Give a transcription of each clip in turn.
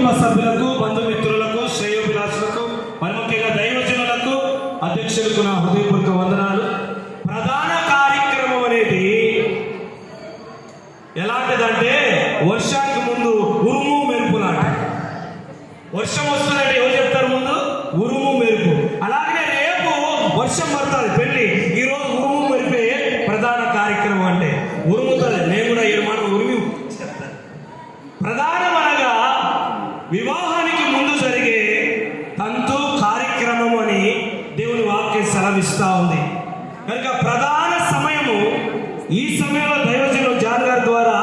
కుటుంబ సభ్యులకు, బంధుమిత్రులకు, శ్రేయోభిలాషులకు, మరి ముఖ్యంగా దైవజనులకు, అధ్యక్షులకు నా హృదయపూర్వక వందనాలు. ప్రధాన కార్యక్రమం అనేది ఎలాంటిదంటే వర్షానికి ముందు ఉరుము మెరుపు లాంటి. వర్షం వస్తుందంటే ఎవరు చెప్తారు ముందు? ఉరుము మెరుపు. అలాగే రేపు వర్షం పడుతుంది, పెళ్లి. ఈరోజు ఉరుము మెరిపే ప్రధాన కార్యక్రమం. అంటే ఉరుముతుంది, నేను కూడా మనం ఉరిమి చెప్తాను. ప్రధానం అనగా వివాహానికి ముందు జరిగే తంతు కార్యక్రమం అని దేవుని వాక్యం సెలవిస్తూ ఉంది. కనుక ప్రధాన సమయము ఈ సమయంలో దైవజనులు జాన్ గారి ద్వారా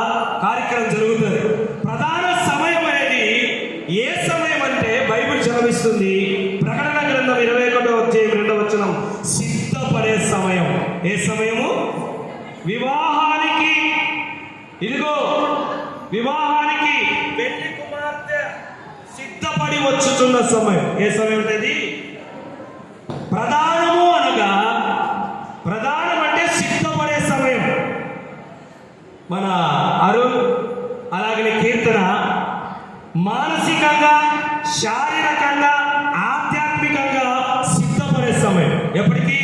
కార్యక్రమం జరుగుతుంది. ప్రధాన సమయం అనేది ఏ సమయం అంటే బైబిల్ సెలవిస్తుంది, ప్రకటన గ్రంథం 21వ అధ్యాయం 2వ వచనం, సిద్ధపడే సమయం. ఏ సమయము? వివాహానికి. ఇదిగో వివాహానికి పెళ్లి కుమార్తె సిద్ధపడి వచ్చుతున్న సమయం. ఏ సమయం అనేది? ప్రధానము అనగా, ప్రధానం అంటే సిద్ధపడే సమయం. మన అరుణ్ అలాగే కీర్తన మానసికంగా, శారీరకంగా, ఆధ్యాత్మికంగా సిద్ధపడే సమయం. ఎప్పటికీ?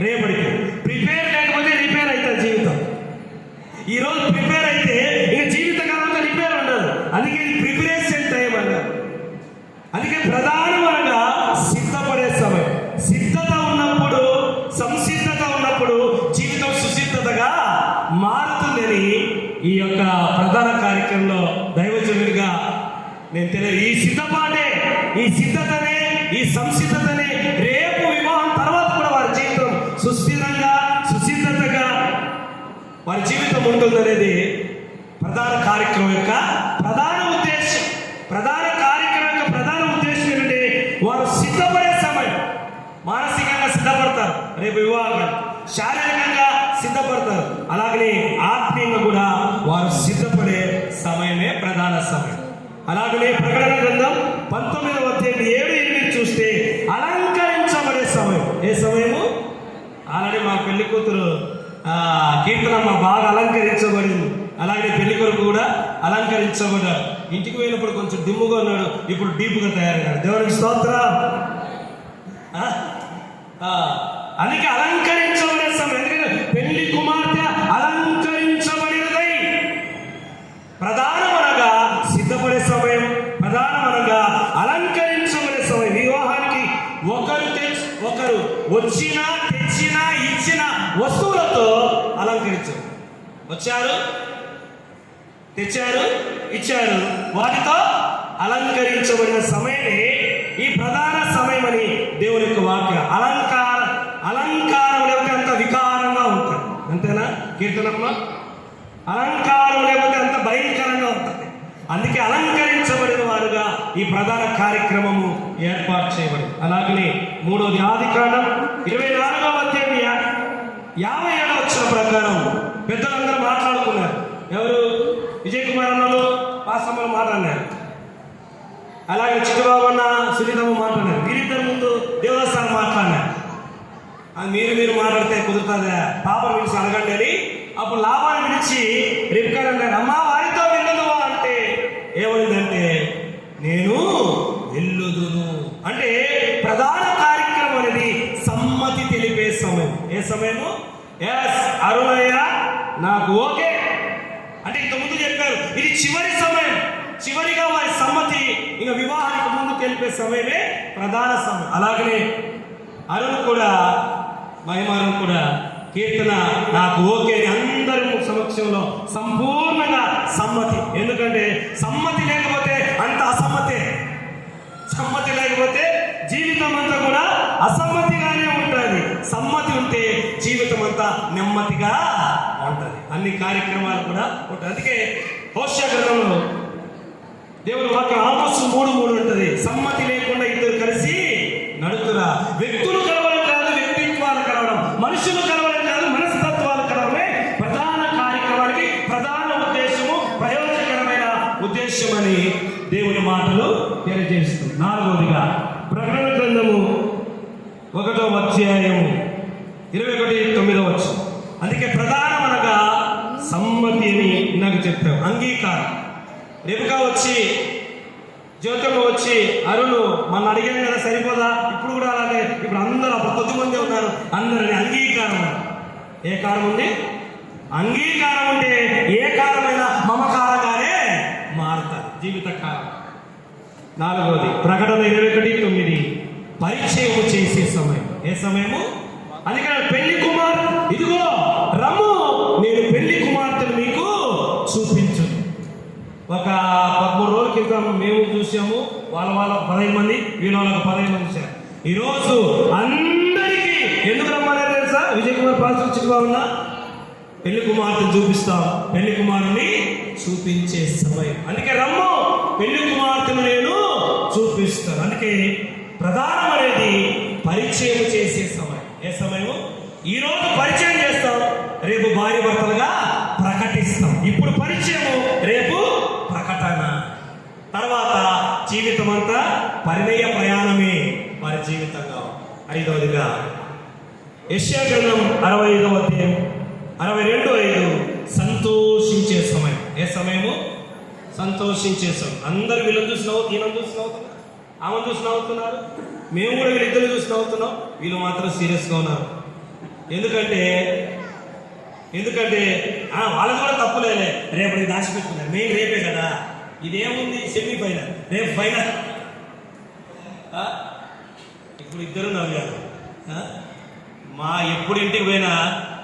రేపటికి. ప్రిపేర్ లేకపోతే రిపేర్ అవుతుంది జీవితం. ఈరోజు ప్రిపేర్ అయితే ఇక జీవితకాలంలో రిపేర్ ఉండదు. అందుకే ఇది ప్రిపరేషన్ టైం అన్నారు. అందుకే ప్రధానమైన సిద్ధపడే సమయం. సిద్ధత ఉన్నప్పుడు, సంసిద్ధత ఉన్నప్పుడు జీవితం సుసిద్ధతగా మారుతుందని ఈ యొక్క ప్రధాన కార్యక్రమంలో దైవజనుడిగా నేను తెలియదు. ఈ సిద్ధపాటే, ఈ సిద్ధతనే, ఈ సంసిద్ధతనే రేపు వివాహం తర్వాత కూడా వారి జీవితం సుస్థిరంగా, సుసిద్ధతగా వారి జీవితం ఉంటుందనేది ప్రధాన కార్యక్రమం యొక్క ప్రధాన ఉద్దేశం. ప్రధాన కార్యక్రమం యొక్క ప్రధాన ఉద్దేశం ఏంటంటే వారు సిద్ధపడే సమయం. మానసికంగా సిద్ధపడతారు రేపు వివాహం, శారీరకంగా సిద్ధపడతారు, అలాగనే ఆత్మీయంగా కూడా వారు సిద్ధపడే సమయమే ప్రధాన సమయం. అలాగనే ప్రకటన గ్రంథం 19వ అధ్యాయం 7-8 చూస్తే అలంకరించబడే సమయం. ఏ సమయము? ఆల్రెడీ మా పెళ్లి కూతురు కీర్తనమ్మ బాగా అలంకరించబడింది. అలాగే పెళ్లి కొడుకు కూడా అలంకరించబడ్డాడు. ఇంటికి పోయినప్పుడు కొంచెం డిమ్ముగా ఉన్నాడు, ఇప్పుడు డీపుగా తయారయ్యాడు. దేవునికి స్తోత్రం. అందుకే అలంకరించబడే సమయం. ఎందుకంటే పెళ్లి కుమార్తె అలంకరించబడినదై. ప్రధానమనగా సిద్ధపడే సమయం, ప్రధానమనగా అలంకరించబడే సమయం. వివాహానికి ఒకరు వచ్చినా, తెచ్చినా, ఇచ్చిన వస్తువులతో అలంకరించారు. వచ్చారు, తెచ్చారు, ఇచ్చారు, వాటితో అలంకరించబడిన సమయమే ఈ ప్రధాన సమయం అని దేవుని యొక్క వాక్యం. అలంకారం లేకపోతే అంత వికారంగా ఉంటుంది. అంతేనా కీర్తనమ్మ? అలంకారం లేకపోతే అంత భయంకరంగా ఉంటుంది. అందుకే అలంకరించబడిన వారుగా ఈ ప్రధాన కార్యక్రమము ఏర్పాటు చేయబడింది. అలాగనే 3వ ఆదికాండం 24వ అధ్యాయం 57వ వచనం ప్రకారం పెద్దలందరూ మాట్లాడుకున్నారు. ఎవరు? విజయ్ కుమార్ అన్నలు, పాసమ్మలు మాట్లాడినారు. అలాగే చిట్టుబాబు అన్న, సునీతమ్మ మాట్లాడినారు. వీరిద్దరు ముందు దేవస్థానం మాట్లాడినారు. అది మీరు మాట్లాడితే కుదురుతుందా? పాపను పిలిచి అడగండి అని. అప్పుడు లాభాన్ని పిలిచి రిబ్కా అన్నారు, అమ్మా వారితో వెళ్ళదు అంటే ఏమైందంటే నేను వెళ్ళుదును అంటే ప్రధాన కార్యక్రమం అనేది సమ్మతి తెలిపే సమయం. ఏ సమయము? ఎస్ అరుణయ్య నాకు ఓకే అంటే ఇంతకుముందు చెప్పారు, ఇది చివరి సమయం. చివరిగా వారి సమ్మతి ఇంకా వివాహానికి ముందు తెలిపే సమయమే ప్రధాన సమయం. అలాగనే అరుణ్ కూడా, మహిమాను కూడా కీర్తన నాకు ఓకే అని అందరి సమక్షంలో సంపూర్ణంగా సమ్మతి. ఎందుకంటే సమ్మతి లేకపోతే అంత అసమ్మతే. సమ్మతి లేకపోతే జీవితం అంతా కూడా అసమ్మతిగానే ఉంటుంది. సమ్మతి ఉంటే జీవితం అంతా నెమ్మదిగా ఉంటుంది. అన్ని కార్యక్రమాలు కూడా ఉంటుంది. అందుకే హోషేయ గ్రంథంలో దేవుని వాక్యం ఆమోసు 3:3 ఉంటుంది. సమ్మతి లేకుండా ఇద్దరు కలిసి నడుతురా. వ్యక్తులు కలవడం కాదు, వ్యక్తిత్వాలు కలవడం, మనుషులు కలవడం కాదు, మనస్తత్వాలు కలవడమే ప్రధాన కార్యక్రమానికి ప్రధాన ఉద్దేశము, ప్రయోజనకరమైన ఉద్దేశం అని దేవుని మాటలు తెలియజేస్తుంది. 4వదిగా ప్రకటన గ్రంథము 1వ అధ్యాయము 21-9 వచనం. అందుకే ప్రధానమనగా సమ్మతి అని నాకు చెప్పావు. అంగీకారం. రెబెకా వచ్చి జ్యోతిమ్మ వచ్చి అరుణ్ మన అడిగాను కదా సరిపోదా, ఇప్పుడు కూడా అలాగే, ఇప్పుడు అందరూ అప్పుడు కొద్దిమంది ఉన్నారు, అందరిని అంగీకారం. ఏ కారం ఉంది? అంగీకారం ఉంటే ఏ కారమైనా మమకారంగానే మారుతారు, జీవిత కాలం. 4వది ప్రకటన 21:9 పరిచయం చేసే సమయం. ఏ సమయము? అందుకని పెళ్లి కుమార్ ఇదిగో రమ్ము, నేను పెళ్లి కుమార్తెను మీకు చూపించు. ఒక 13 రోజుల క్రితం మేము చూసాము, వాళ్ళ 15 మంది, వీళ్ళ వాళ్ళకి 15 మంది చూసారు. ఈరోజు అందరికీ ఎందుకు రమ్మన్నారు తెలుసా? విజయ్ కుమార్ పాస్టర్ చిక్కుగా ఉన్నా పెళ్లి కుమార్తెను చూపిస్తాం, పెళ్లి కుమారుని చూపించే సమయం. అందుకే రమ్ము, పెళ్లి కుమార్తెను నేను చూపిస్తాను. అందుకే ప్రధానం అనేది పరిచయం చేసే సమయం. ఏ సమయము? ఈరోజు పరిచయం చేస్తాం, రేపు భార్య భర్తలుగా ప్రకటిస్తాం. ఇప్పుడు పరిచయము, రేపు ప్రకటన. తర్వాత జీవితం అంతా పరిణయ ప్రయాణమే వారి జీవితంగా. 5వదిగా యెషయా గ్రంథం 65వ అధ్యాయం 62:5 సంతోషించే సమయం. ఏ సమయము? సంతోషించే సమయం. అందరు వీళ్ళని చూసి ఈయన చూసి నవ్వుతున్నారు, ఆమెను చూసి నవ్వుతున్నారు, మేము కూడా వీళ్ళిద్దరు చూసి నవ్వుతున్నాం, వీళ్ళు మాత్రం సీరియస్గా ఉన్నారు. ఎందుకంటే వాళ్ళది కూడా తప్పులేలే, రేపు ఇది దాచిపెట్టుకున్నారు, మేము రేపే కదా, ఇదేముంది సెమీఫైనల్, రేపు ఫైనల్. ఇప్పుడు ఇద్దరు నవ్వారు. ఎప్పుడు ఇంటికి పోయినా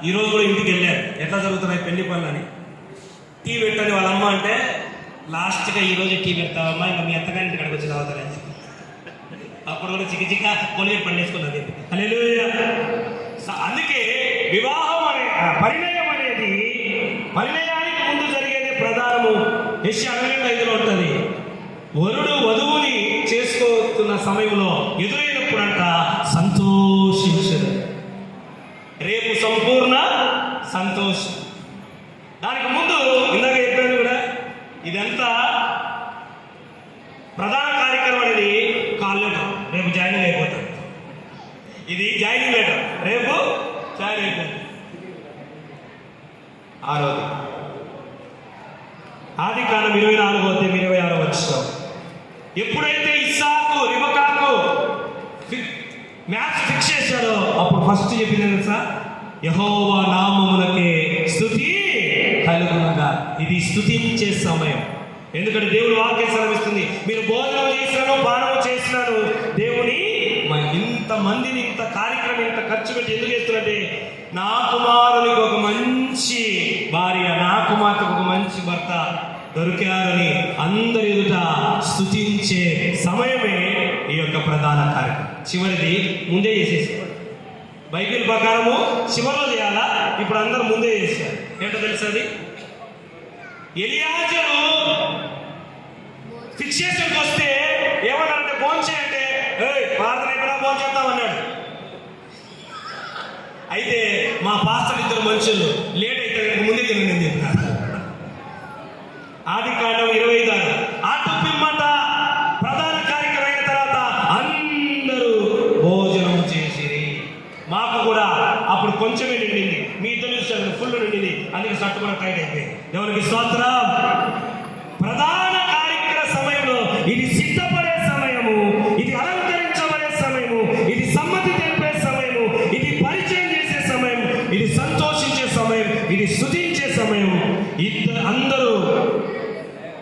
ఈరోజు కూడా ఇంటికి వెళ్ళారు, ఎట్లా జరుగుతున్నాయి పెళ్లి పనులని. టీ పెట్టని వాళ్ళ అమ్మ అంటే లాస్ట్గా ఈరోజు టీ పెడతావమ్మా, ఇంకా మీ అత్తగారి ఇంటికి వచ్చి తాగుతారని. అప్పుడు కూడా చిక్క కొలిగే పండేసుకున్నది. హల్లెలూయా. అందుకే వివాహం పరిణయం అనేది, పరిణయానికి ముందు జరిగేది ప్రధానము. యెషయా 62:5 ఉంటుంది. వరుడు వధువుని చేసుకోతున్న సమయంలో ఎదురైనప్పుడంట సంతోషించదు. రేపు సంపూర్ణ సంతోషం. దానికి ముందు ఇందాక చెప్పాను కూడా, ఇదంతా ప్రధాన కార్యక్రమం అనేది కాల్ లెటర్, రేపు జాయినింగ్ అయిపోతాడు. ఇది జాయినింగ్ లెటర్, రేపు జాయిన్ అయిపోతుంది. 6వది ఆదికాండం 24:26 ఎప్పుడైతే ఇస్సాకు రిబకాకు మ్యాచ్ ఫిక్స్ చేశాడో అప్పుడు ఫస్ట్ చెప్పింది తెలుసా? యెహోవా నామమునకే స్తుతి కలుగునుగా. ఇది స్తుతించే సమయం. ఎందుకంటే దేవుడు వాక్యం సెలవిస్తుంది, మీరు భోజనం చేసినాను, పానం చేసినాను, దేవుని ఇంత మందిని, ఇంత కార్యక్రమం, ఇంత ఖర్చు పెట్టి ఎందుకు చేస్తున్నట్టే, నా కుమారునికి ఒక మంచి భార్య, నా కుమార్తెకు ఒక మంచి భర్త దొరికారని అందరి ఎదుట స్తుతించే సమయమే ఈ యొక్క ప్రధాన కార్యక్రమం. చివరిది ముందే చేసేసేవాడు. బైబిల్ ప్రకారము చివరిలో చేయాలా, ఇప్పుడు అందరూ ముందే చేశారు. ఏంటో తెలుసా? అది ఎలియాజరు ఫిక్సేషన్కి వస్తే ఏమన్నారంటే భోంచేయంటే, ప్రార్థన ఎక్కడ భోంచేద్దామన్నాడు. అయితే మా పాస్టర్ ఇద్దరు మనుషులు లేట్ అయితే ముందే నేను చెప్పిన. ఆదికాండం 25 ఆటు పిమ్మట ప్రధాన కార్యక్రమం అయిన తర్వాత అందరూ భోజనం చేసిరి. మాకు కూడా అప్పుడు కొంచెమే నిండింది, మీ ఇద్దరు చూసారు ఫుల్ నిండింది, అందుకే షర్ట్ కూడా టైట్ అయిపోయింది. ఎవరికి స్తోత్రం. ప్రధాన కార్యక్రమ సమయంలో ఇది సిద్ధపడే సమయము, ఇది అలంకరించబడే సమయము, ఇది సమ్మతి తెలిపే సమయము, ఇది పరిచయం చేసే సమయం, ఇది సంతోషించే సమయం, ఇది స్తుతించే సమయం. అందరూ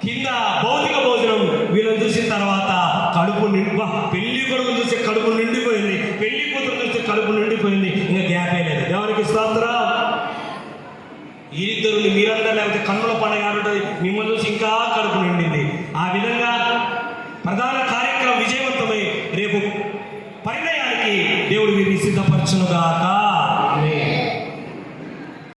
కింద భౌతిక భోజనం వీళ్ళని చూసిన తర్వాత కడుపు నిండా, పెళ్లి కొడుకు చూస్తే కడుపు నిండిపోయింది, పెళ్లి కూతురు చూస్తే కడుపు నిండిపోయింది, ఇంకా గ్యాపే లేదు. ఎవరికి స్తోత్రం. ఇద్దరు మీరందరూ లేకపోతే కన్నుల పండుగ ఆడుతుంది, మిమ్మల్ని చూసి ఇంకా కడుపు నిండింది. ఆ విధంగా ప్రధాన కార్యక్రమం విజయవంతమై రేపు పరిణయానికి దేవుడు వీరిని సిద్ధపరచునుగాక.